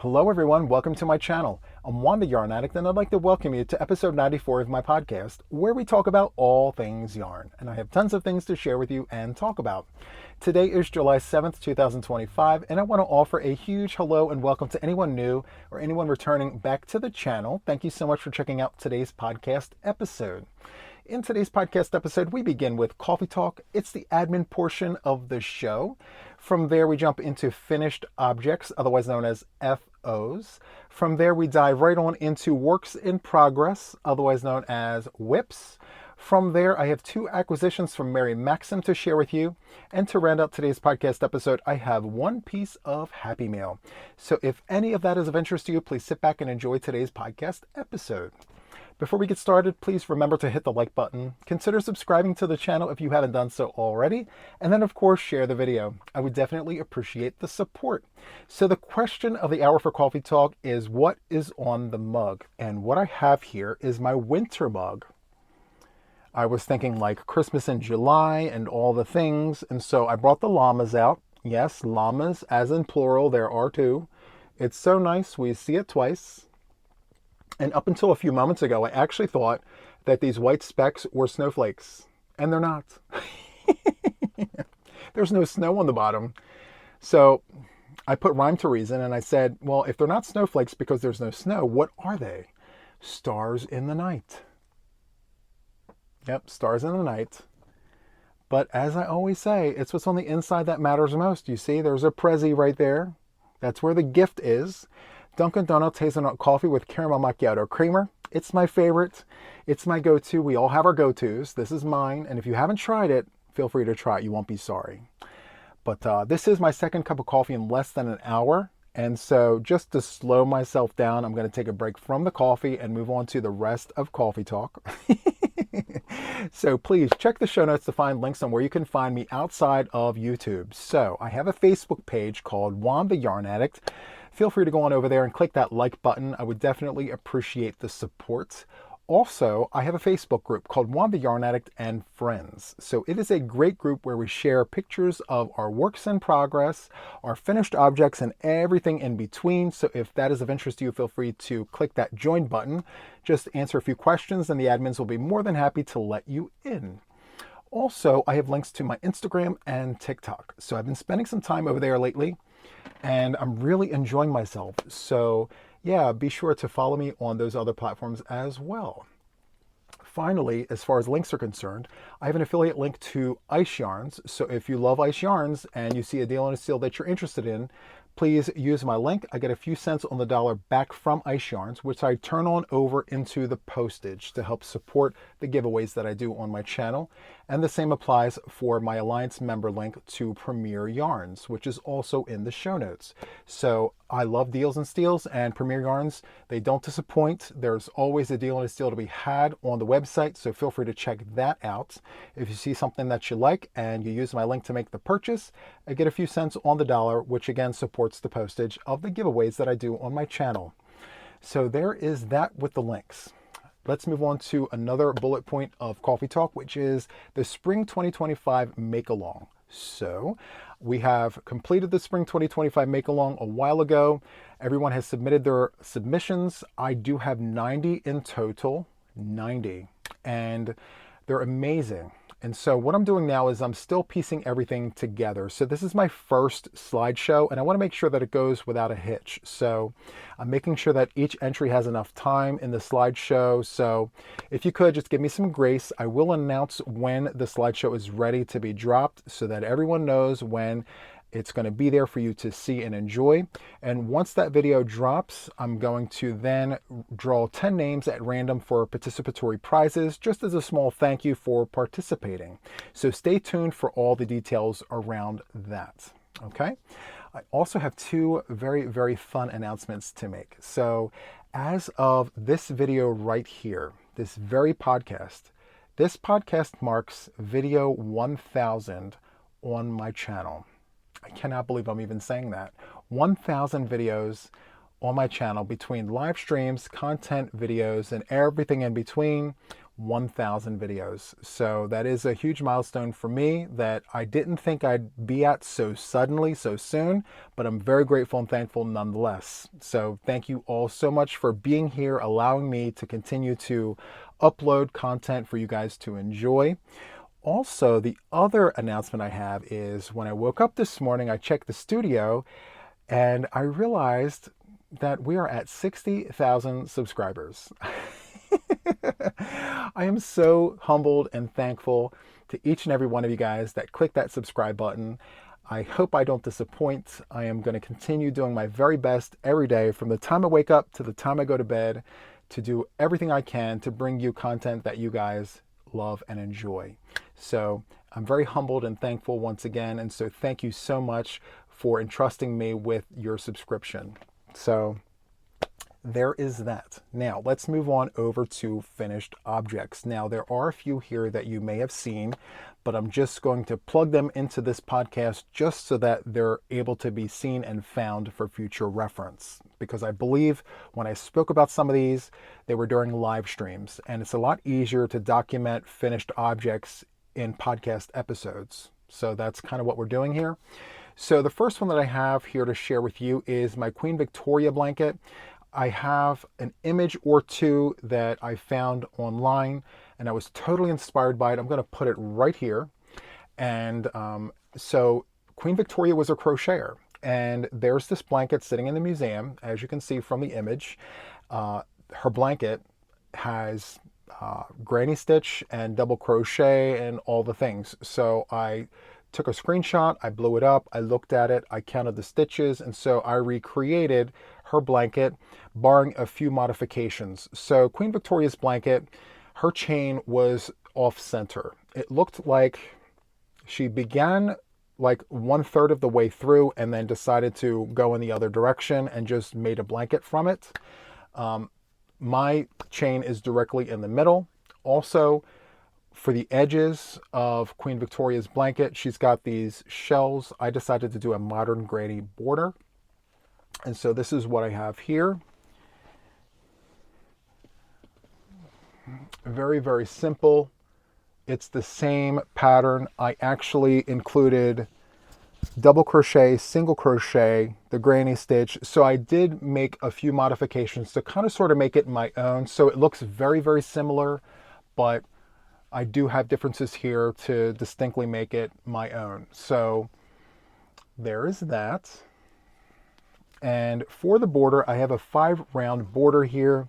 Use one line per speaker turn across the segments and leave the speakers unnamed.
Hello everyone, welcome to my channel. I'm Juan the Yarn Addict and I'd like to welcome you to episode 94 of my podcast where we talk about all things yarn. And I have tons of things to share with you and talk about. Today is July 7th, 2025 and I want to offer a huge hello and welcome to anyone new or anyone returning back to the channel. Thank you so much for checking out today's podcast episode. In today's podcast episode, we begin with Coffee Talk. It's the admin portion of the show. From there, we jump into finished objects, otherwise known as FOs. From there, we dive right on into works in progress, otherwise known as WIPs. From there, I have two acquisitions from Maxim to share with you. And to round out today's podcast episode, I have one piece of Happy Mail. So if any of that is of interest to you, please sit back and enjoy today's podcast episode. Before we get started, please remember to hit the like button. Consider subscribing to the channel if you haven't done so already. And then, of course, share the video. I would definitely appreciate the support. So the question of the hour for Coffee Talk is, what is on the mug? And what I have here is my winter mug. I was thinking like Christmas in July and all the things. And so I brought the llamas out. Yes, llamas, as in plural, there are two. It's so nice. We see it twice. And up until a few moments ago, I actually thought that these white specks were snowflakes. And they're not. There's no snow on the bottom. So I put rhyme to reason and I said, well, if they're not snowflakes because there's no snow, what are they? Stars in the night. Yep, stars in the night. But as I always say, it's what's on the inside that matters most. You see, there's a Prezi right there. That's where the gift is. Dunkin' Donuts hazelnut coffee with caramel macchiato creamer. It's my favorite. It's my go-to. We all have our go-tos. This is mine. And if you haven't tried it, feel free to try it. You won't be sorry. But this is my second cup of coffee in less than an hour. And so just to slow myself down, I'm going to take a break from the coffee and move on to the rest of Coffee Talk. So please check the show notes to find links on where you can find me outside of YouTube. So I have a Facebook page called Juan the Yarn Addict. Feel free to go on over there and click that like button. I would definitely appreciate the support. Also, I have a Facebook group called Juan the Yarn Addict and Friends. So it is a great group where we share pictures of our works in progress, our finished objects, and everything in between. So if that is of interest to you, feel free to click that join button. Just answer a few questions and the admins will be more than happy to let you in. Also, I have links to my Instagram and TikTok. So I've been spending some time over there lately and I'm really enjoying myself. So yeah, be sure to follow me on those other platforms as well. Finally, as far as links are concerned, I have an affiliate link to Ice Yarns. So if you love Ice Yarns and you see a deal on a steal that you're interested in, please use my link. I get a few cents on the dollar back from Ice Yarns, which I turn on over into the postage to help support the giveaways that I do on my channel. And the same applies for my Alliance member link to Premier Yarns, which is also in the show notes. So I love deals and steals, and Premier Yarns, they don't disappoint. There's always a deal and a steal to be had on the website, so feel free to check that out. If you see something that you like and you use my link to make the purchase, I get a few cents on the dollar, which again supports the postage of the giveaways that I do on my channel. So there is that with the links. Let's move on to another bullet point of Coffee Talk, which is the Spring 2025 Make-Along. So we have completed the Spring 2025 Make-Along a while ago. Everyone has submitted their submissions. I do have 90 in total, 90, and they're amazing. And so what I'm doing now is I'm still piecing everything together. So this is my first slideshow, and I want to make sure that it goes without a hitch. So I'm making sure that each entry has enough time in the slideshow. So if you could just give me some grace, I will announce when the slideshow is ready to be dropped so that everyone knows when it's going to be there for you to see and enjoy. And once that video drops, I'm going to then draw 10 names at random for participatory prizes, just as a small thank you for participating. So stay tuned for all the details around that. Okay. I also have two very, very fun announcements to make. So as of this video right here, this podcast marks video 1000 on my channel. I cannot believe I'm even saying that. 1,000 videos on my channel between live streams, content videos, and everything in between. 1,000 videos. So that is a huge milestone for me that I didn't think I'd be at so suddenly, so soon, but I'm very grateful and thankful nonetheless. So thank you all so much for being here, allowing me to continue to upload content for you guys to enjoy. Also, the other announcement I have is when I woke up this morning, I checked the studio and I realized that we are at 60,000 subscribers. I am so humbled and thankful to each and every one of you guys that click that subscribe button. I hope I don't disappoint. I am going to continue doing my very best every day from the time I wake up to the time I go to bed to do everything I can to bring you content that you guys love and enjoy. So I'm very humbled and thankful once again. And so thank you so much for entrusting me with your subscription. So there is that. Now let's move on over to finished objects. Now there are a few here that you may have seen, but I'm just going to plug them into this podcast just so that they're able to be seen and found for future reference. Because I believe when I spoke about some of these, they were during live streams, and it's a lot easier to document finished objects in podcast episodes. So that's kind of what we're doing here. So the first one that I have here to share with you is my Queen Victoria blanket. I have an image or two that I found online and I was totally inspired by it. I'm going to put it right here. And so Queen Victoria was a crocheter, and there's this blanket sitting in the museum, as you can see from the image. Her blanket has granny stitch and double crochet and all the things. So I took a screenshot, I blew it up, I looked at it, I counted the stitches, and so I recreated her blanket, barring a few modifications. So Queen Victoria's blanket, her chain was off center. It looked like she began like 1/3 of the way through and then decided to go in the other direction and just made a blanket from it. My chain is directly in the middle. Also, for the edges of Queen Victoria's blanket, she's got these shells. I decided to do a modern granny border. And so this is what I have here. Very, very simple. It's the same pattern. I actually included double crochet, single crochet, the granny stitch. So I did make a few modifications to kind of sort of make it my own. So it looks very, very similar, but I do have differences here to distinctly make it my own. So there is that. And for the border, I have a 5-round border here.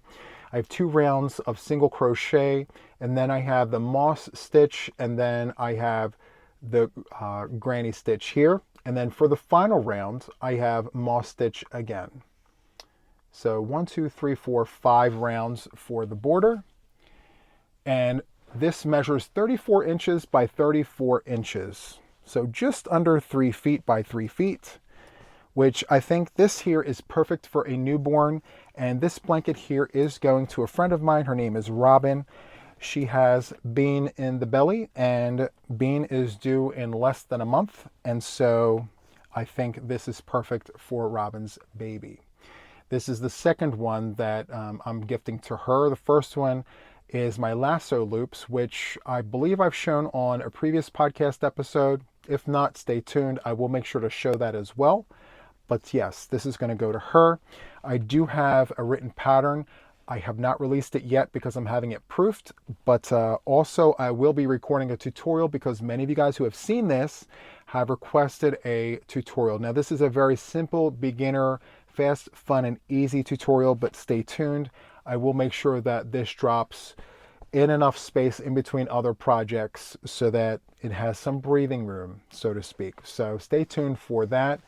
I have 2 rounds of single crochet, and then I have the moss stitch, and then I have the granny stitch here. And then for the final round, I have moss stitch again. So 1, 2, 3, 4, 5 rounds for the border. And this measures 34 inches by 34 inches. So just under 3 feet by 3 feet, which I think this here is perfect for a newborn. And this blanket here is going to a friend of mine. Her name is Robin. She has Bean in the belly, and Bean is due in less than a month. And so I think this is perfect for Robin's baby. This is the second one that I'm gifting to her. The first one is my lasso loops, which I believe I've shown on a previous podcast episode. If not, stay tuned. I will make sure to show that as well. But yes, this is going to go to her. I do have a written pattern. I have not released it yet because I'm having it proofed, but also I will be recording a tutorial because many of you guys who have seen this have requested a tutorial. Now this is a very simple, beginner, fast, fun, and easy tutorial, but stay tuned. I will make sure that this drops in enough space in between other projects so that it has some breathing room, so to speak. So stay tuned for that.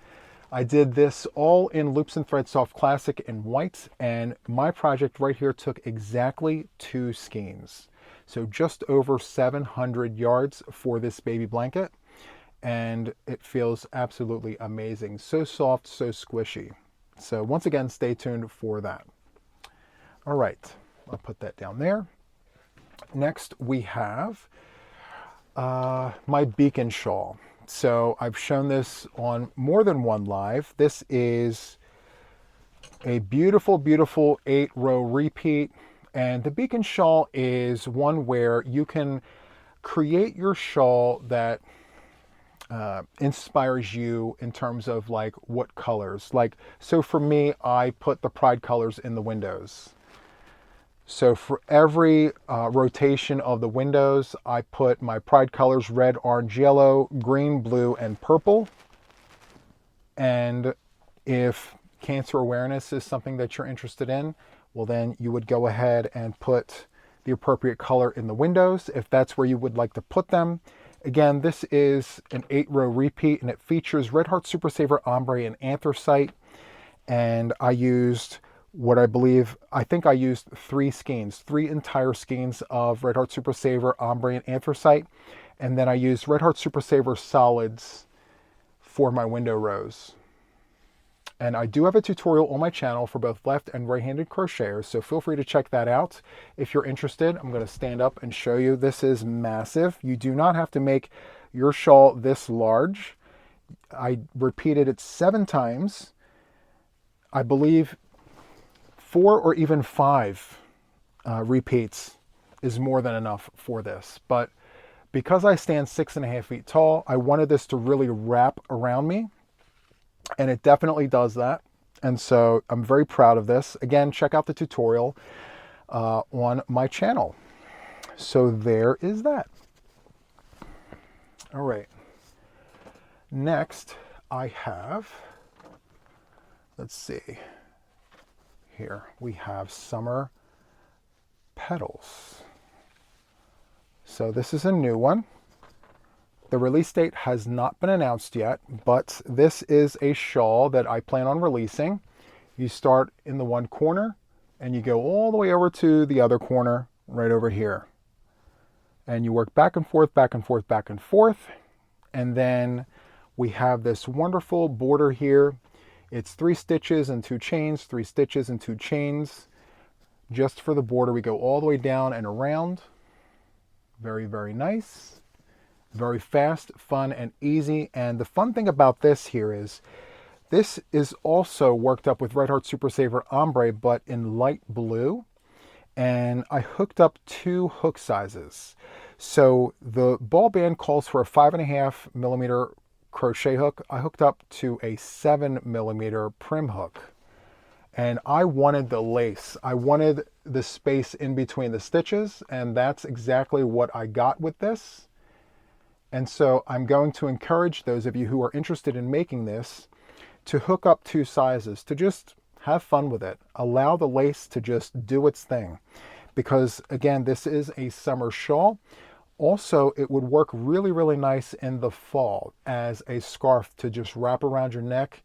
I did this all in Loops and Thread Soft Classic in white, and my project right here took exactly 2 skeins. So just over 700 yards for this baby blanket, and it feels absolutely amazing. So soft, so squishy. So once again, stay tuned for that. All right, I'll put that down there. Next, we have my beacon shawl. So I've shown this on more than one live. This is a beautiful, beautiful 8-row repeat. And the beacon shawl is one where you can create your shawl that inspires you in terms of like what colors. Like, so for me, I put the pride colors in the windows. So for every rotation of the windows, I put my pride colors: red, orange, yellow, green, blue, and purple. And if cancer awareness is something that you're interested in, well, then you would go ahead and put the appropriate color in the windows if that's where you would like to put them. Again, this is an 8-row repeat, and it features Red Heart Super Saver Ombre and Anthracite. And I used I think I used 3 skeins, 3 entire skeins of Red Heart Super Saver Ombre and Anthracite. And then I used Red Heart Super Saver solids for my window rows. And I do have a tutorial on my channel for both left and right-handed crocheters, so feel free to check that out if you're interested. I'm going to stand up and show you. This is massive. You do not have to make your shawl this large. I repeated it 7 times. I believe 4 or even 5 repeats is more than enough for this. But because I stand 6.5 feet tall, I wanted this to really wrap around me. And it definitely does that. And so I'm very proud of this. Again, check out the tutorial on my channel. So there is that. All right. Next, I have, let's see. Here we have summer petals. So this is a new one. The release date has not been announced yet, but this is a shawl that I plan on releasing. You start in the one corner and you go all the way over to the other corner right over here. And you work back and forth, back and forth, back and forth. And then we have this wonderful border here. It's 3 stitches and 2 chains, 3 stitches and 2 chains. Just for the border, we go all the way down and around. Very, very nice. Very fast, fun, and easy. And the fun thing about this here is this is also worked up with Red Heart Super Saver Ombre, but in light blue. And I hooked up 2 hook sizes. So the ball band calls for a 5.5 millimeter crochet hook. I hooked up to a 7 millimeter prim hook. And I wanted the lace. I wanted the space in between the stitches, and that's exactly what I got with this. And so I'm going to encourage those of you who are interested in making this to hook up 2 sizes, to just have fun with it. Allow the lace to just do its thing. Because again, this is a summer shawl. Also, it would work really, really nice in the fall as a scarf to just wrap around your neck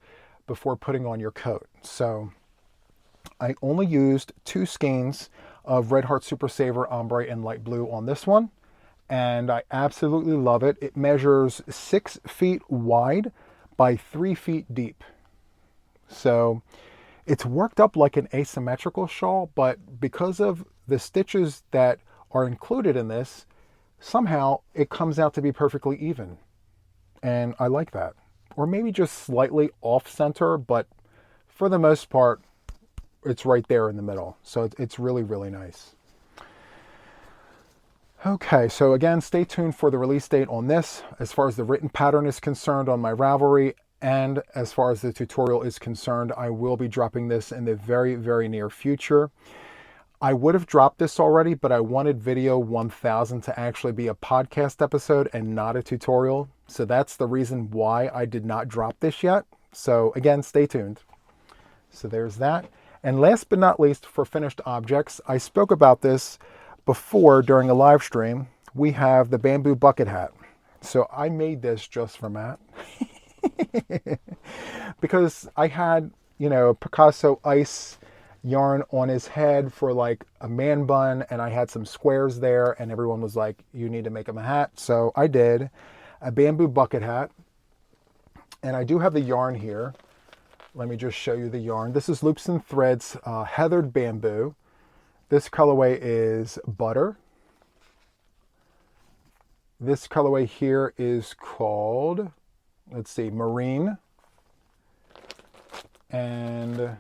before putting on your coat. So I only used 2 skeins of Red Heart Super Saver Ombre in light blue on this one. And I absolutely love it. It measures 6 feet wide by 3 feet deep. So it's worked up like an asymmetrical shawl, but because of the stitches that are included in this, somehow it comes out to be perfectly even. And I like that. Or maybe just slightly off center, but for the most part, it's right there in the middle. So it's really, really nice. Okay, so again, stay tuned for the release date on this. As far as the written pattern is concerned on my Ravelry, and as far as the tutorial is concerned, I will be dropping this in the very, very near future. I would have dropped this already, but I wanted video 1000 to actually be a podcast episode and not a tutorial. So that's the reason why I did not drop this yet. So again, stay tuned. So there's that. And last but not least, for finished objects, I spoke about this before during a live stream. We have the bamboo bucket hat. So I made this just for Matt because I had, Picasso ice yarn on his head for like a man bun, and I had some squares there, and everyone was like, you need to make him a hat. So I did a bamboo bucket hat, and I do have the yarn here. Let me just show you the yarn. This is Loops and Threads Heathered Bamboo. This colorway is Butter. This colorway here is called, let's see, Marine. And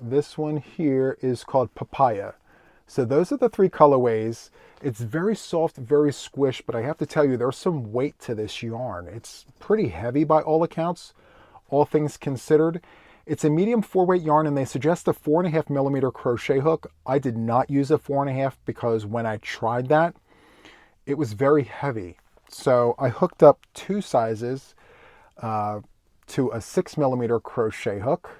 this one here is called Papaya. So those are the 3 colorways. It's very soft, very squish, but I have to tell you, there's some weight to this yarn. It's pretty heavy by all accounts, all things considered. It's a medium 4-weight yarn, and they suggest a 4.5 millimeter crochet hook. I did not use a 4.5 because when I tried that, it was very heavy. So I hooked up 2 sizes to a 6 millimeter crochet hook,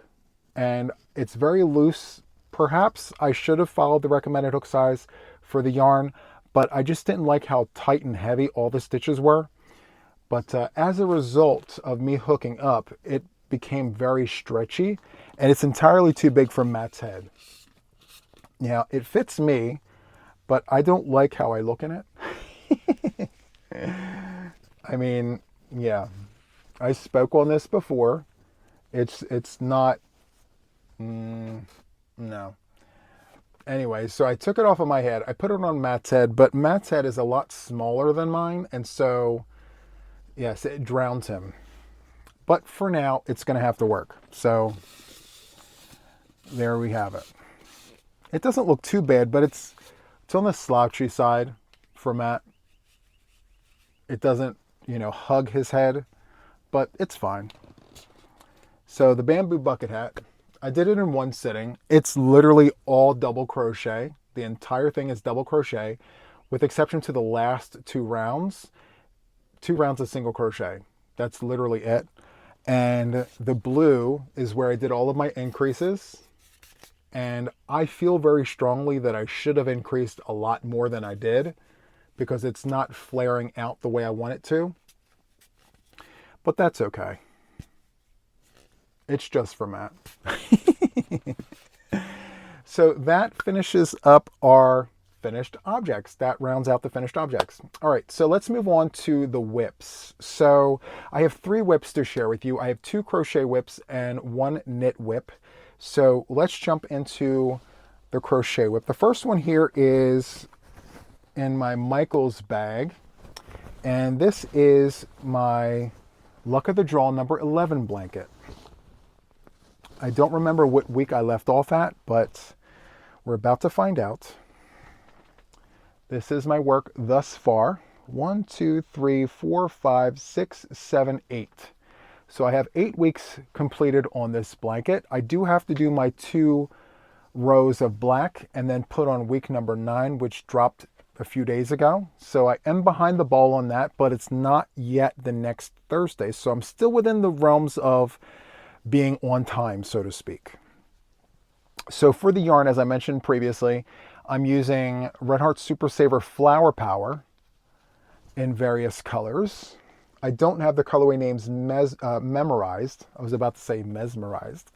and it's very loose. Perhaps I should have followed the recommended hook size for the yarn, but I just didn't like how tight and heavy all the stitches were. But as a result of me hooking up, it became very stretchy, and it's entirely too big for Matt's head. Now, it fits me, but I don't like how I look in it. I mean, yeah, I spoke on this before. It's not, no. Anyway, so I took it off of my head. I put it on Matt's head, but Matt's head is a lot smaller than mine, and so, yes, it drowns him. But for now, it's going to have to work. So there we have it. It doesn't look too bad, but it's on the slouchy side for Matt. It doesn't, hug his head, but it's fine. So the bamboo bucket hat, I did it in one sitting. It's literally all double crochet. The entire thing is double crochet, with exception to the last 2 rounds. 2 rounds of single crochet. That's literally it. And the blue is where I did all of my increases. And I feel very strongly that I should have increased a lot more than I did, because it's not flaring out the way I want it to. But that's okay. It's just for Matt. So that finishes up our finished objects. That rounds out the finished objects. All right, so let's move on to the whips. So I have 3 whips to share with you. I have 2 crochet whips and 1 knit whip. So let's jump into the crochet whip. The first one here is in my Michaels bag, and this is my Luck of the Draw number 11 blanket. I don't remember what week I left off at, but we're about to find out. This is my work thus far. 1, 2, 3, 4, 5, 6, 7, 8. So I have 8 weeks completed on this blanket. I do have to do my 2 rows of black and then put on week number 9, which dropped a few days ago. So I am behind the ball on that, but it's not yet the next Thursday. So I'm still within the realms of being on time, so to speak. So for the yarn, as I mentioned previously, I'm using Red Heart Super Saver Flower Power in various colors. I don't have the colorway names memorized. I was about to say mesmerized.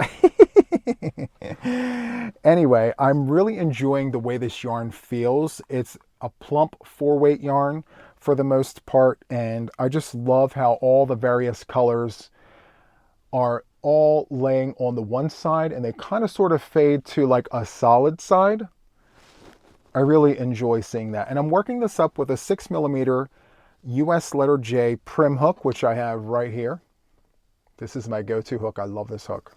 Anyway, I'm really enjoying the way this yarn feels. It's a plump 4-weight yarn for the most part, and I just love how all the various colors are all laying on the one side, and they kind of sort of fade to like a solid side. I really enjoy seeing that. And I'm working this up with a 6 millimeter US letter J prim hook, which I have right here. This is my go-to hook. I love this hook.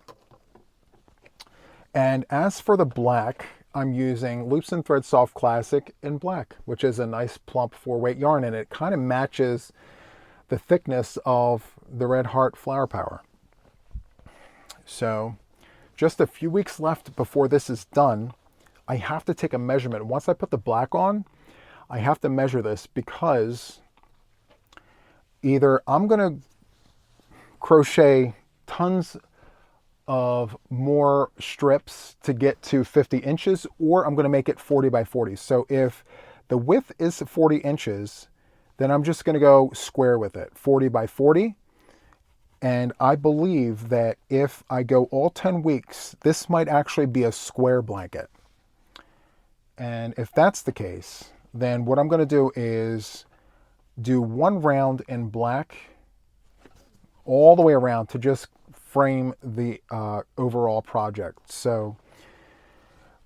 And as for the black, I'm using Loops and Thread Soft Classic in black, which is a nice plump 4-weight yarn, and it kind of matches the thickness of the Red Heart Flower Power. So just a few weeks left before this is done. I have to take a measurement. Once I put the black on, I have to measure this, because either I'm going to crochet tons of more strips to get to 50 inches, or I'm going to make it 40 by 40. So if the width is 40 inches, then I'm just going to go square with it, 40 by 40. And I believe that if I go all 10 weeks, this might actually be a square blanket. And if that's the case, then what I'm going to do is do 1 round in black all the way around to just frame the overall project. So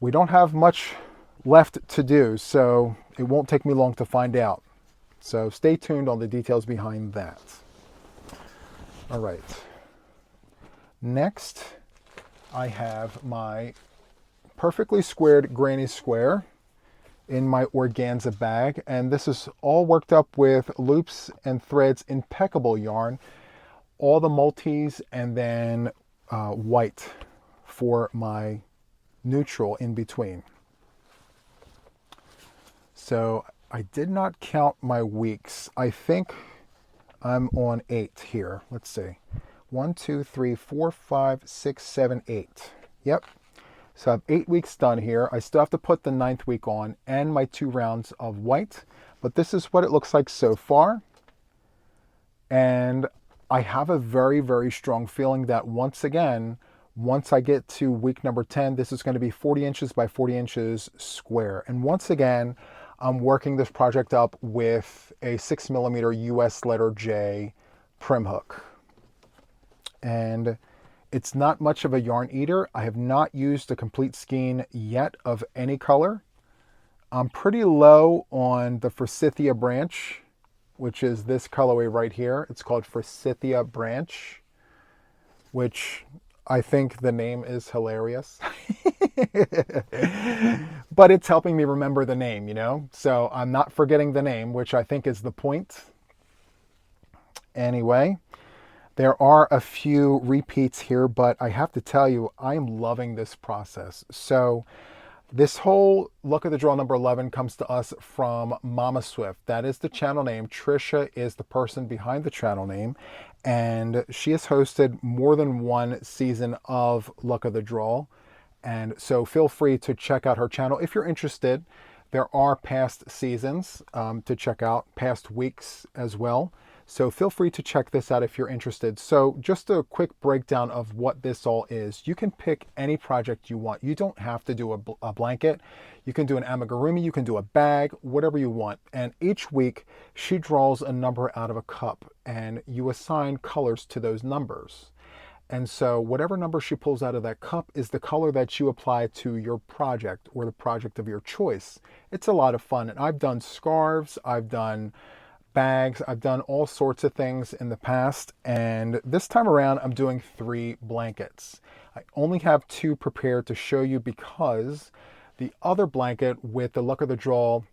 we don't have much left to do, so it won't take me long to find out. So stay tuned on the details behind that. All right. Next, I have my perfectly squared granny square in my organza bag, and this is all worked up with loops and threads, impeccable yarn, all the multis, and then white for my neutral in between. So I did not count my weeks. I think I'm on 8 here. Let's see. 1, 2, 3, 4, 5, 6, 7, 8. Yep. So I have 8 weeks done here. I still have to put the 9th week on and my 2 rounds of white. But this is what it looks like so far. And I have a very, very strong feeling that once again, once I get to week number 10, this is going to be 40 inches by 40 inches square. And once again, I'm working this project up with a 6mm US letter J prim hook. And it's not much of a yarn eater. I have not used a complete skein yet of any color. I'm pretty low on the Forsythia branch, which is this colorway right here. It's called Forsythia branch, which I think the name is hilarious. But it's helping me remember the name, you know? So I'm not forgetting the name, which I think is the point. Anyway, there are a few repeats here, but I have to tell you, I am loving this process. So this whole look at the draw number 11 comes to us from Mama Swift. That is the channel name. Trisha is the person behind the channel name. And she has hosted more than one season of Luck of the Draw. And so feel free to check out her channel if you're interested. There are past seasons to check out, past weeks as well. So feel free to check this out if you're interested. So just a quick breakdown of what this all is. You can pick any project you want. You don't have to do a blanket. You can do an amigurumi, you can do a bag, whatever you want. And each week she draws a number out of a cup and you assign colors to those numbers. And so whatever number she pulls out of that cup is the color that you apply to your project or the project of your choice. It's a lot of fun. And I've done scarves, I've done bags, I've done all sorts of things in the past, and this time around I'm doing 3 blankets. I only have 2 prepared to show you because the other blanket with the Luck of the Draw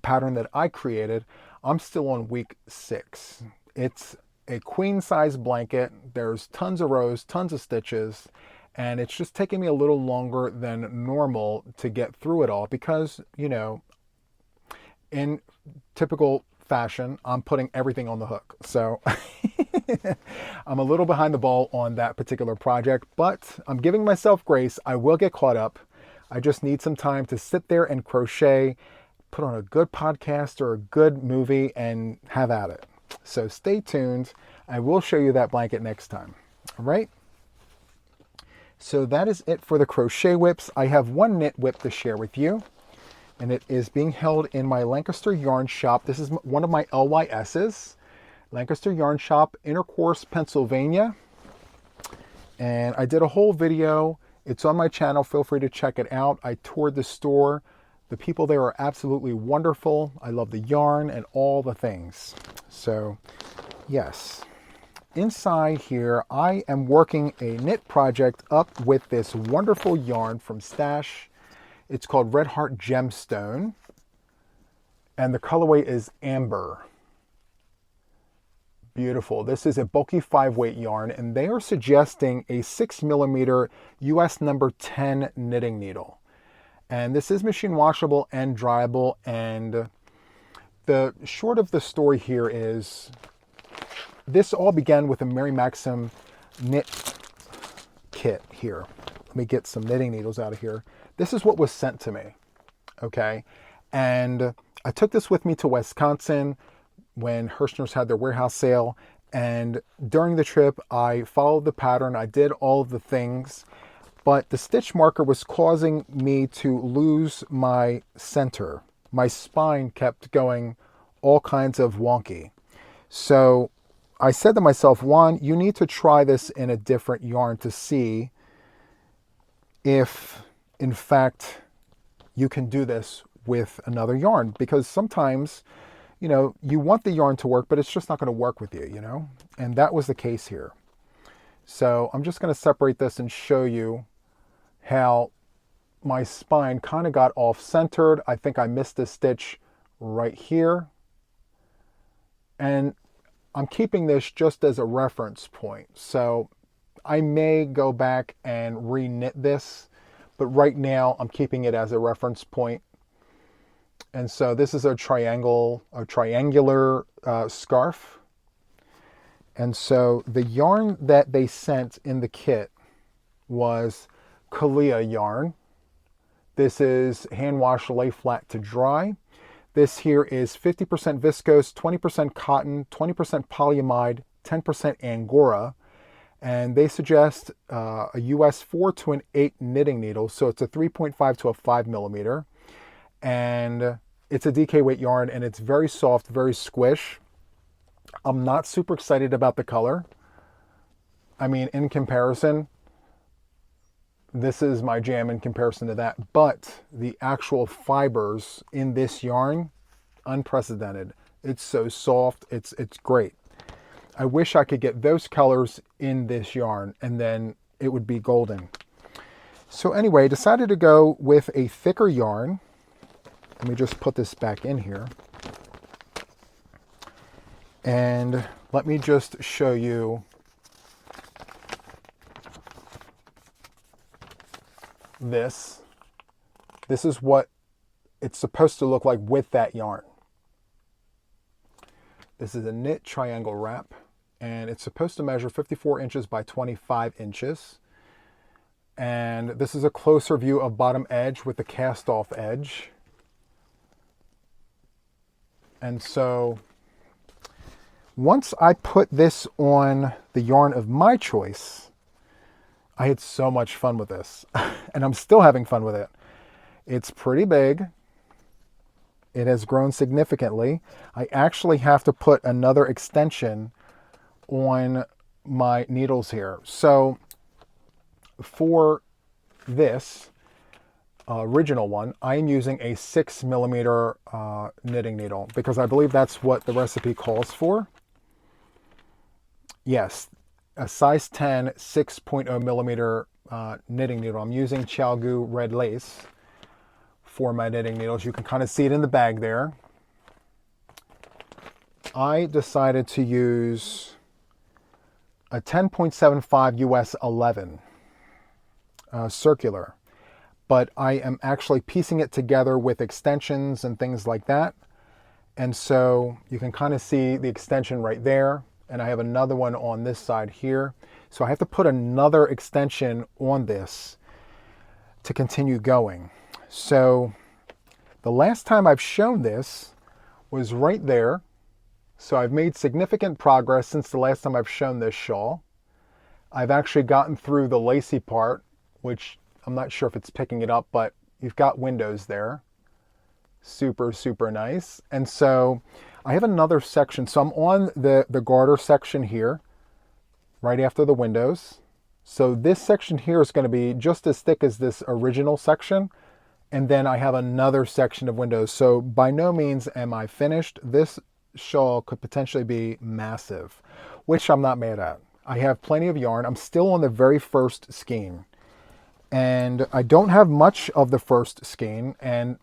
pattern that I created, I'm still on week 6. It's a queen size blanket. There's tons of rows, tons of stitches, and it's just taking me a little longer than normal to get through it all because, you know, in typical fashion, I'm putting everything on the hook. So I'm a little behind the ball on that particular project, but I'm giving myself grace. I will get caught up. I just need some time to sit there and crochet, put on a good podcast or a good movie and have at it. So stay tuned. I will show you that blanket next time. All right. So that is it for the crochet whips. I have one knit whip to share with you, and it is being held in my Lancaster Yarn Shop. This is one of my LYS's, Lancaster Yarn Shop, Intercourse, Pennsylvania. And I did a whole video. It's on my channel. Feel free to check it out. I toured the store. The people there are absolutely wonderful. I love the yarn and all the things. So, yes. Inside here, I am working a knit project up with this wonderful yarn from Stash. It's called Red Heart Gemstone, and the colorway is Amber. Beautiful. This is a bulky 5-weight yarn, and they are suggesting a 6mm US number 10 knitting needle. And this is machine washable and dryable, and the short of the story here is this all began with a Mary Maxim knit kit here. Let me get some knitting needles out of here. This is what was sent to me, okay? And I took this with me to Wisconsin when Hirschner's had their warehouse sale. And during the trip, I followed the pattern. I did all of the things, but the stitch marker was causing me to lose my center. My spine kept going all kinds of wonky. So I said to myself, Juan, you need to try this in a different yarn to see if, in fact, you can do this with another yarn. Because sometimes, you know, you want the yarn to work, but it's just not going to work with you, you know? And that was the case here. So I'm just going to separate this and show you how my spine kind of got off-centered. I think I missed a stitch right here. And I'm keeping this just as a reference point. So I may go back and re-knit this, but right now I'm keeping it as a reference point. And so this is a triangular scarf. And so the yarn that they sent in the kit was Kalia yarn. This is hand wash, lay flat to dry. This here is 50% viscose, 20% cotton, 20% polyamide, 10% Angora. And they suggest a US 4 to an 8 knitting needle. So it's a 3.5 to a 5 millimeter. And it's a DK weight yarn, and it's very soft, very squish. I'm not super excited about the color. I mean, in comparison, this is my jam in comparison to that. But the actual fibers in this yarn, unprecedented. It's so soft. It's great. I wish I could get those colors in this yarn, and then it would be golden. So anyway, I decided to go with a thicker yarn. Let me just put this back in here. And let me just show you this. This is what it's supposed to look like with that yarn. This is a knit triangle wrap, and it's supposed to measure 54 inches by 25 inches. And this is a closer view of bottom edge with the cast off edge. And so once I put this on the yarn of my choice, I had so much fun with this. And I'm still having fun with it. It's pretty big. It has grown significantly. I actually have to put another extension on my needles here. So for this original one, I'm using a 6 millimeter knitting needle because I believe that's what the recipe calls for. Yes, a size 10 6.0 millimeter knitting needle. I'm using Chalgu red lace for my knitting needles. You can kind of see it in the bag there. I decided to use a 10.75 US 11 circular, but I am actually piecing it together with extensions and things like that. And so you can kind of see the extension right there. And I have another one on this side here. So I have to put another extension on this to continue going. So the last time I've shown this was right there. So I've made significant progress since the last time I've shown this shawl. I've actually gotten through the lacy part, which I'm not sure if it's picking it up, but you've got windows there. Super, super nice. And so I have another section. So I'm on the garter section here, right after the windows. So this section here is going to be just as thick as this original section. And then I have another section of windows. So by no means am I finished. This shawl could potentially be massive, which I'm not mad at. I have plenty of yarn. I'm still on the very first skein. And I don't have much of the first skein. And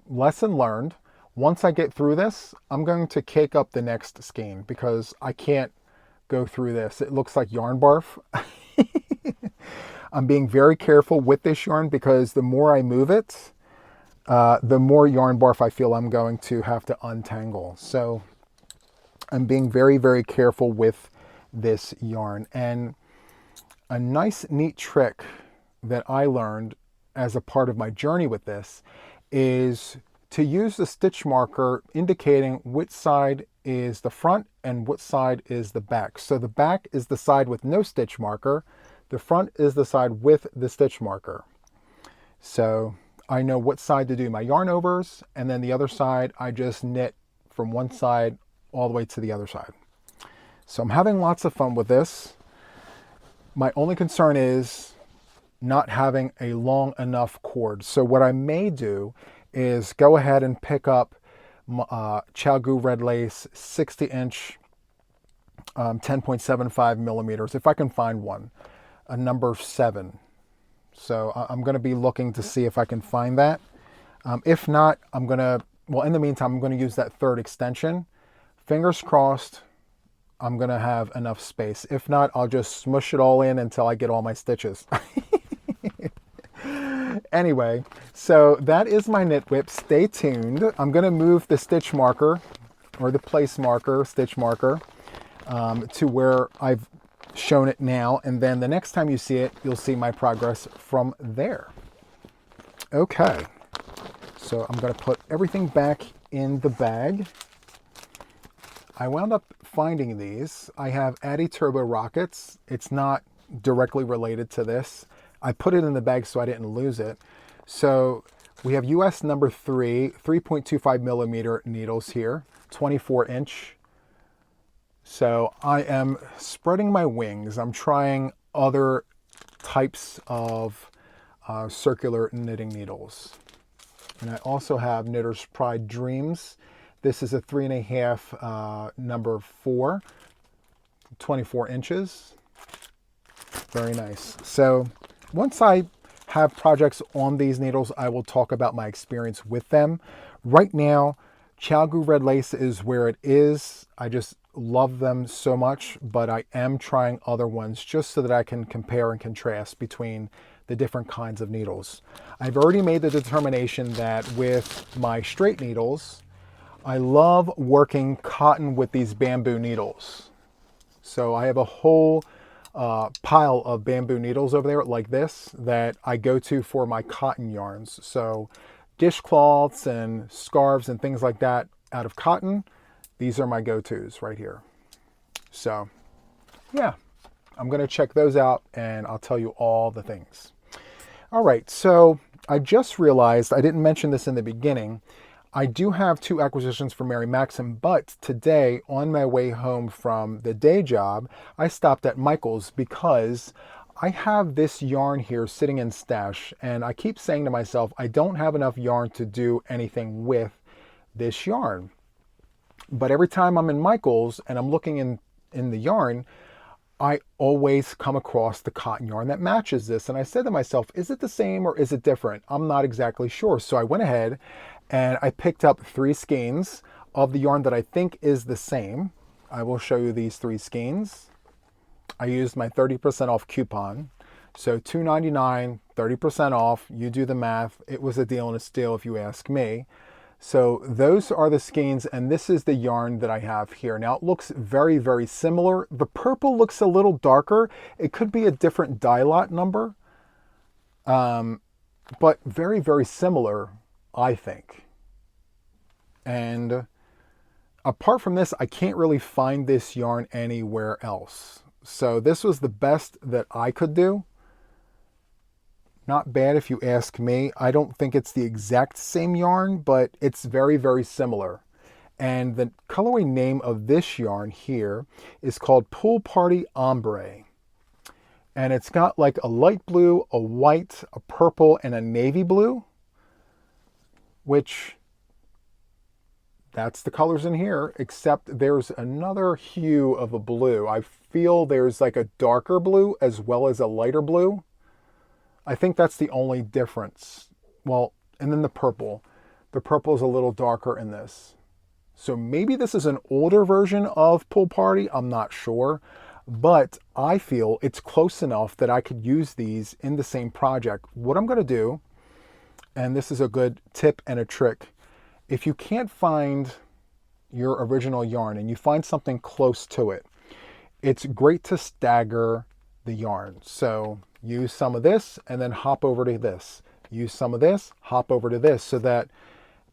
lesson learned, once I get through this, I'm going to cake up the next skein because I can't go through this. It looks like yarn barf. I'm being very careful with this yarn because the more I move it, the more yarn barf I feel I'm going to have to untangle. So I'm being very, very careful with this yarn. And a nice, neat trick that I learned as a part of my journey with this is to use the stitch marker indicating which side is the front and which side is the back. So the back is the side with no stitch marker. The front is the side with the stitch marker. So I know what side to do my yarn overs, and then the other side I just knit from one side all the way to the other side. So I'm having lots of fun with this. My only concern is not having a long enough cord. So what I may do is go ahead and pick up Chalgu red lace 60-inch 10.75 millimeters, if I can find one, a number 7. So I'm going to be looking to see if I can find that. If not, I'm going to, well, in the meantime, I'm going to use that third extension. Fingers crossed, I'm going to have enough space. If not, I'll just smush it all in until I get all my stitches. Anyway, so that is my knit whip. Stay tuned. I'm going to move the stitch marker or the place marker, stitch marker, to where I've shown it now. And then the next time you see it, you'll see my progress from there. Okay, so I'm going to put everything back in the bag. I wound up finding these. I have Addict Turbo Rockets. It's not directly related to this. I put it in the bag so I didn't lose it. So we have US number 3, 3.25 millimeter needles here, 24 inch. So I am spreading my wings. I'm trying other types of circular knitting needles. And I also have Knitter's Pride Dreams. This is a 3.5 number 4, 24 inches. Very nice. So once I have projects on these needles, I will talk about my experience with them. Right now, Chalgu Red Lace is where it is. I just love them so much, but I am trying other ones just so that I can compare and contrast between the different kinds of needles. I've already made the determination that with my straight needles, I love working cotton with these bamboo needles. So I have a whole pile of bamboo needles over there like this that I go to for my cotton yarns. So dishcloths and scarves and things like that out of cotton, these are my go-tos right here. So yeah, I'm going to check those out and I'll tell you all the things. All right, so I just realized I didn't mention this in the beginning. I do have 2 acquisitions from Mary Maxim, but today on my way home from the day job, I stopped at Michael's because I have this yarn here sitting in stash, and I keep saying to myself, I don't have enough yarn to do anything with this yarn. But every time I'm in Michael's and I'm looking in the yarn, I always come across the cotton yarn that matches this. And I said to myself, is it the same or is it different? I'm not exactly sure. So I went ahead and I picked up 3 skeins of the yarn that I think is the same. I will show you these 3 skeins. I used my 30% off coupon. So $2.99, 30% off. You do the math. It was a deal and a steal if you ask me. So those are the skeins, and this is the yarn that I have here. Now it looks very, very similar. The purple looks a little darker. It could be a different dye lot number, but very, very similar, I think. And apart from this, I can't really find this yarn anywhere else. So this was the best that I could do. Not bad if you ask me. I don't think it's the exact same yarn, but it's very, very similar. And the colorway name of this yarn here is called Pool Party Ombre. And it's got like a light blue, a white, a purple, and a navy blue, which that's the colors in here, except there's another hue of a blue. I feel there's like a darker blue as well as a lighter blue. I think that's the only difference. Well, and then the purple. The purple is a little darker in this. So maybe this is an older version of Pool Party. I'm not sure. But I feel it's close enough that I could use these in the same project. What I'm going to do, and this is a good tip and a trick, if you can't find your original yarn and you find something close to it, it's great to stagger the yarn. So use some of this and then hop over to this. Use some of this, hop over to this, so that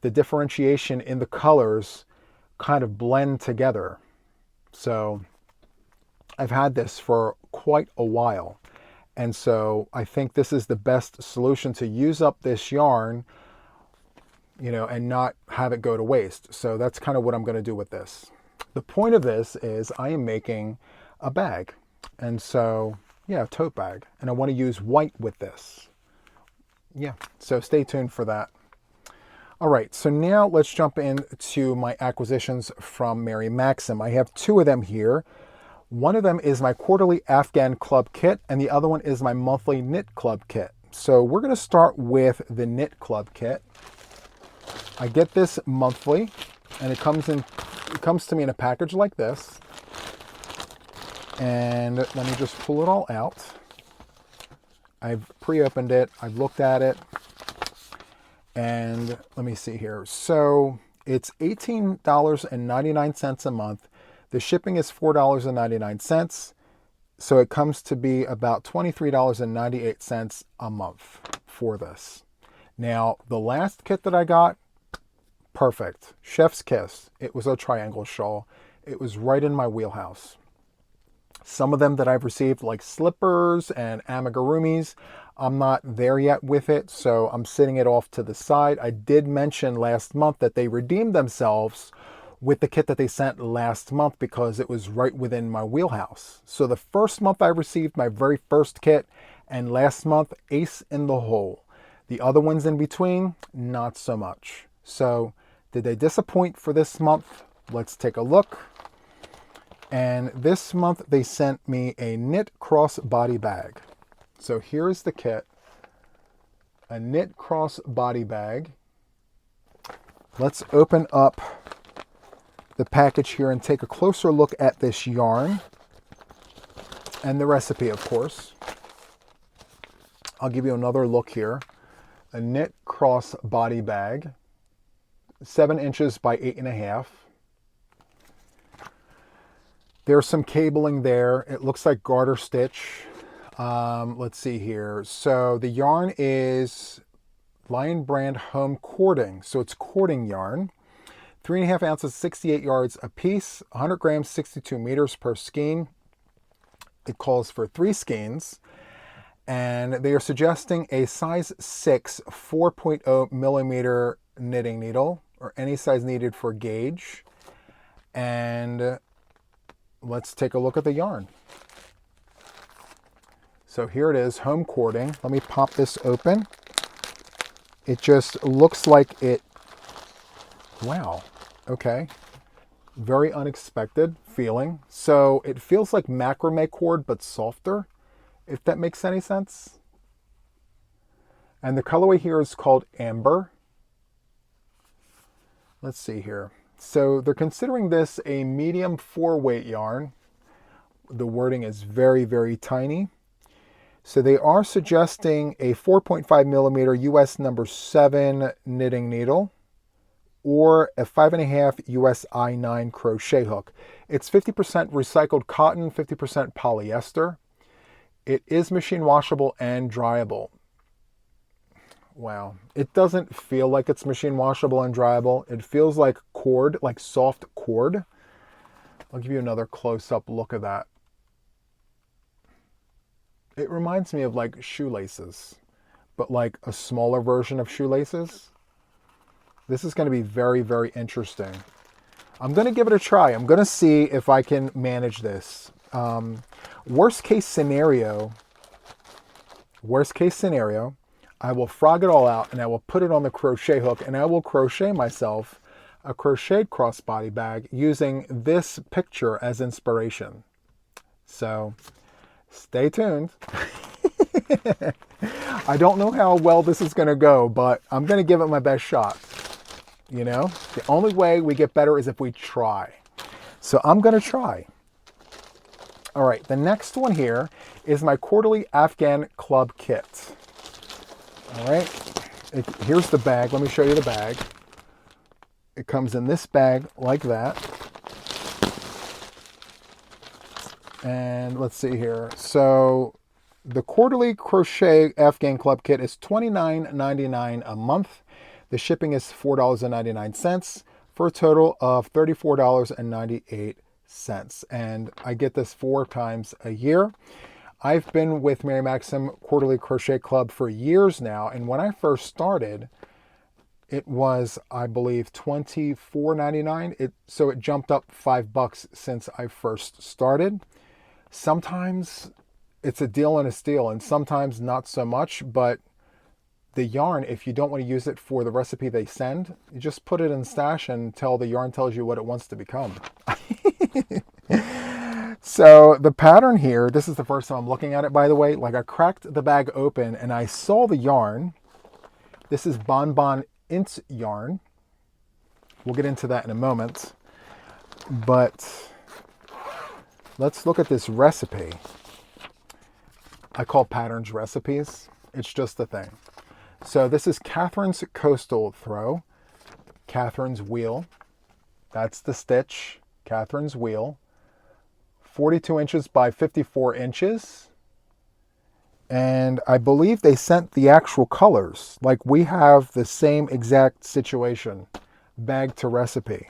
the differentiation in the colors kind of blend together. So I've had this for quite a while. And so I think this is the best solution to use up this yarn, you know, and not have it go to waste. So that's kind of what I'm going to do with this. The point of this is I am making a bag. And so, yeah, a tote bag. And I want to use white with this. Yeah, so stay tuned for that. All right, so now let's jump into my acquisitions from Mary Maxim. I have 2 of them here. One of them is my quarterly Afghan club kit, and the other one is my monthly knit club kit. So we're going to start with the Knit Club kit. I get this monthly, and it comes to me in a package like this. And let me just pull it all out. I've pre-opened it. I've looked at it. And let me see here. So it's $18.99 a month. The shipping is $4.99. So it comes to be about $23.98 a month for this. Now, the last kit that I got, perfect. Chef's kiss. It was a triangle shawl. It was right in my wheelhouse. Some of them that I've received, like slippers and amigurumis, I'm not there yet with it, so I'm sitting it off to the side. I did mention last month that they redeemed themselves with the kit that they sent last month because it was right within my wheelhouse. So the first month I received my very first kit, and last month, ace in the hole. The other ones in between, not so much. So did they disappoint for this month? Let's take a look. And this month they sent me a knit cross body bag. So here's the kit, a knit cross body bag. Let's open up the package here and take a closer look at this yarn and the recipe, of course. I'll give you another look here. A knit cross body bag, 7 inches by 8.5. There's some cabling there. It looks like garter stitch. Let's see here. So the yarn is Lion Brand Home Cording. So it's cording yarn. 3.5 ounces, 68 yards a piece. 100 grams, 62 meters per skein. It calls for 3 skeins. And they are suggesting a size 6 4.0 millimeter knitting needle, or any size needed for gauge. And let's take a look at the yarn. So here it is, home cording. Let me pop this open. It just looks like it, wow, okay. Very unexpected feeling. So it feels like macrame cord, but softer, if that makes any sense. And the colorway here is called Amber. Let's see here. So they're considering this a medium 4-weight yarn. The wording is very, very tiny. So they are suggesting a 4.5 millimeter US number 7 knitting needle or a 5.5 US I9 crochet hook. It's 50% recycled cotton, 50% polyester. It is machine washable and dryable. Wow. It doesn't feel like it's machine washable and dryable. It feels like cord, like soft cord. I'll give you another close-up look of that. It reminds me of like shoelaces, but like a smaller version of shoelaces. This is going to be very, very interesting. I'm going to give it a try. I'm going to see if I can manage this. Worst case scenario, I will frog it all out and I will put it on the crochet hook and I will crochet myself a crocheted crossbody bag using this picture as inspiration. So stay tuned. I don't know how well this is going to go, but I'm going to give it my best shot. You know, the only way we get better is if we try. So I'm going to try. All right, the next one here is my quarterly Afghan club kit. All right, here's the bag. Let me show you the bag. It comes in this bag like that. And let's see here. So the quarterly crochet Afghan club kit is $29.99 a month. The shipping is $4.99 for a total of $34.98. And I get this 4 times a year. I've been with Mary Maxim Quarterly Crochet Club for years now. And when I first started, it was, I believe, $24.99. So it jumped up $5 since I first started. Sometimes it's a deal and a steal, and sometimes not so much, but the yarn, if you don't want to use it for the recipe they send, you just put it in stash until the yarn tells you what it wants to become. So the pattern here, this is the first time I'm looking at it, by the way. Like, I cracked the bag open and I saw the yarn. This is Bonbon Int yarn. We'll get into that in a moment. But let's look at this recipe. I call patterns recipes. It's just a thing. So this is Catherine's Coastal Throw. Catherine's Wheel. That's the stitch. Catherine's Wheel. 42 inches by 54 inches. And I believe they sent the actual colors. Like, we have the same exact situation. Bag to recipe.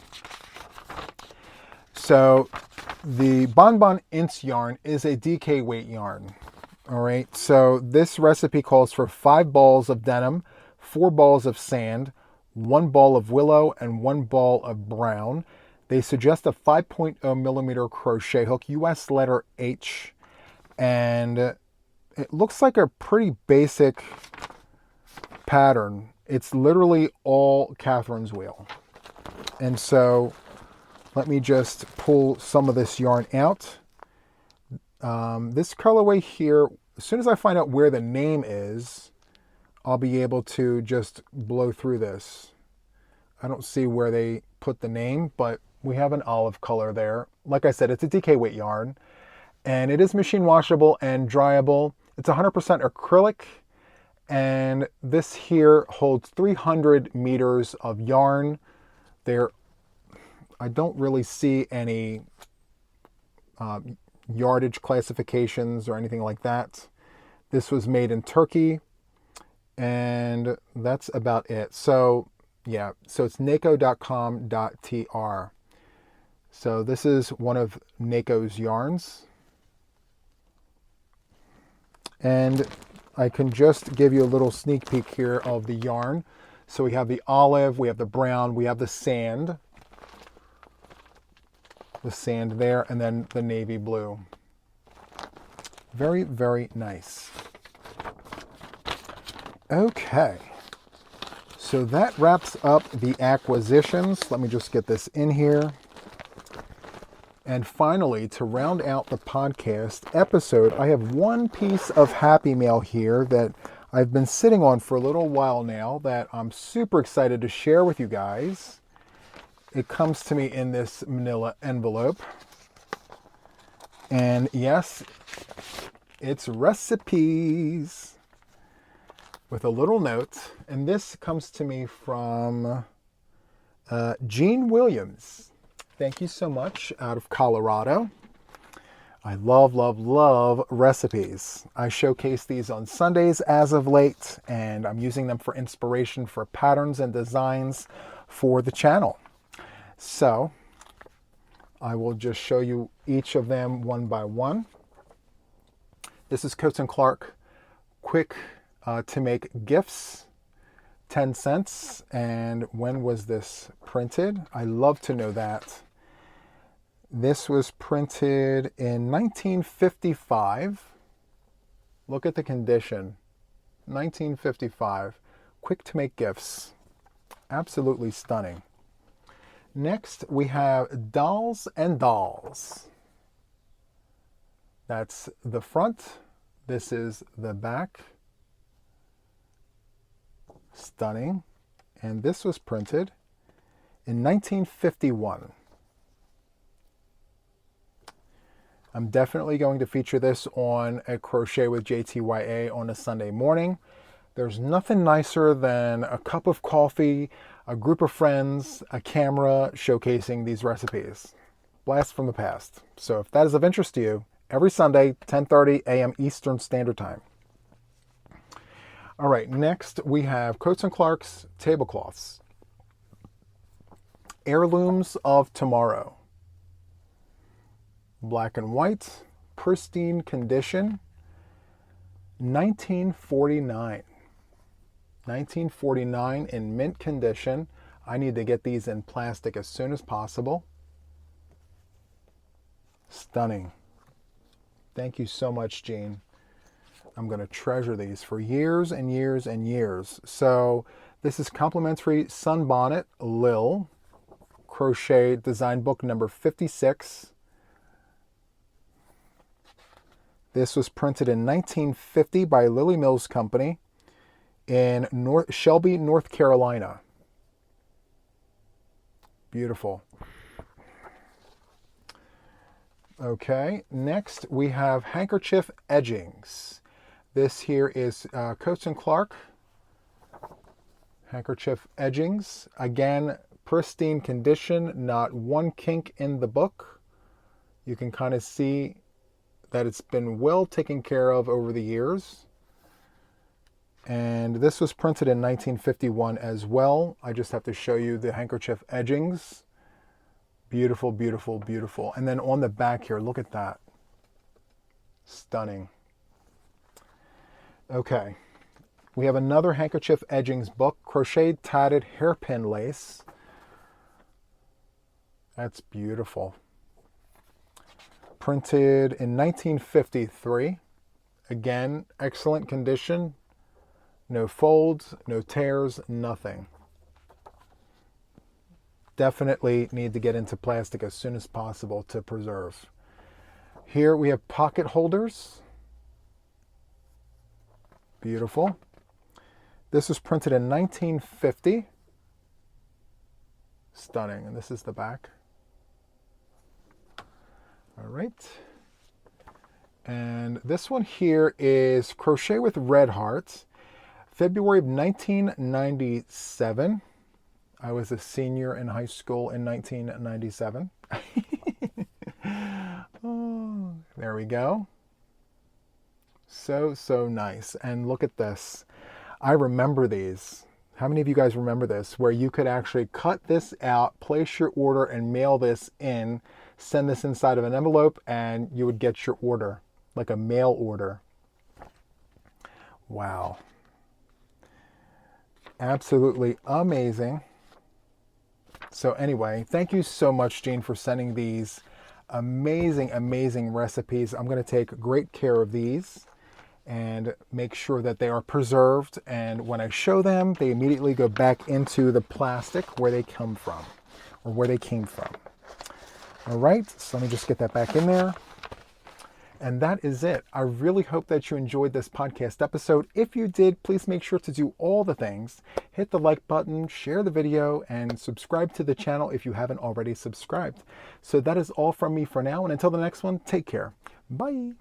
So the Bonbon Ints yarn is a DK weight yarn. All right. So this recipe calls for 5 balls of denim, 4 balls of sand, 1 ball of willow, and 1 ball of brown. They suggest a 5.0 millimeter crochet hook, US letter H, and it looks like a pretty basic pattern. It's literally all Catherine's Wheel. And so let me just pull some of this yarn out. This colorway here, as soon as I find out where the name is, I'll be able to just blow through this. I don't see where they put the name, but we have an olive color there. Like I said, it's a DK weight yarn, and it is machine washable and dryable. It's 100% acrylic, and this here holds 300 meters of yarn. There, I don't really see any yardage classifications or anything like that. This was made in Turkey, and that's about it. So yeah, so it's nako.com.tr. So this is one of Nako's yarns. And I can just give you a little sneak peek here of the yarn. So we have the olive, we have the brown, we have the sand. The sand there, and then the navy blue. Very, very nice. Okay. So that wraps up the acquisitions. Let me just get this in here. And finally, to round out the podcast episode, I have one piece of Happy Mail here that I've been sitting on for a little while now that I'm super excited to share with you guys. It comes to me in this manila envelope. And yes, it's recipes with a little note. And this comes to me from Jean Williams. Thank you so much, out of Colorado. I love, love, love recipes. I showcase these on Sundays as of late, and I'm using them for inspiration for patterns and designs for the channel. So I will just show you each of them one by one. This is Coats & Clark Quick to Make Gifts, 10 cents. And when was this printed? I love to know that. This was printed in 1955. Look at the condition. 1955. Quick to Make Gifts. Absolutely stunning. Next, we have Dolls and Dolls. That's the front. This is the back. Stunning. And this was printed in 1951. I'm definitely going to feature this on a Crochet with JTYA on a Sunday morning. There's nothing nicer than a cup of coffee, a group of friends, a camera showcasing these recipes. Blast from the past. So if that is of interest to you, every Sunday, 10:30 a.m. Eastern Standard Time. All right, next we have Coats & Clark's tablecloths. Heirlooms of Tomorrow. Black and white, pristine condition, 1949. 1949 in mint condition. I need to get these in plastic as soon as possible. Stunning. Thank you so much, Jean. I'm going to treasure these for years and years and years. So this is complimentary sunbonnet Lil crochet design book number 56. This was printed in 1950 by Lily Mills Company in Shelby, North Carolina. Beautiful. Okay, next we have handkerchief edgings. This here is Coats & Clark handkerchief edgings. Again, pristine condition, not one kink in the book. You can kind of see that it's been well taken care of over the years. And this was printed in 1951 as well. I just have to show you the handkerchief edgings. Beautiful, beautiful, beautiful. And then on the back here, look at that. Stunning. Okay. We have another handkerchief edgings book, crocheted tatted hairpin lace. That's beautiful. Printed in 1953. Again, excellent condition. No folds, no tears, nothing. Definitely need to get into plastic as soon as possible to preserve. Here we have pocket holders. Beautiful. This was printed in 1950. Stunning. And this is the back. All right. And this one here is Crochet with Red Hearts. February of 1997. I was a senior in high school in 1997. Oh, there we go. So, so nice. And look at this. I remember these. How many of you guys remember this? Where you could actually cut this out, place your order, and mail this in, send this inside of an envelope, and you would get your order, like a mail order. Wow. Absolutely amazing. So anyway, thank you so much, Jean, for sending these amazing, amazing recipes. I'm going to take great care of these and make sure that they are preserved. And when I show them, they immediately go back into the plastic where they come from, or where they came from. All right, so let me just get that back in there. And that is it. I really hope that you enjoyed this podcast episode. If you did, please make sure to do all the things. Hit the like button, share the video, and subscribe to the channel if you haven't already subscribed. So that is all from me for now. And until the next one, take care. Bye.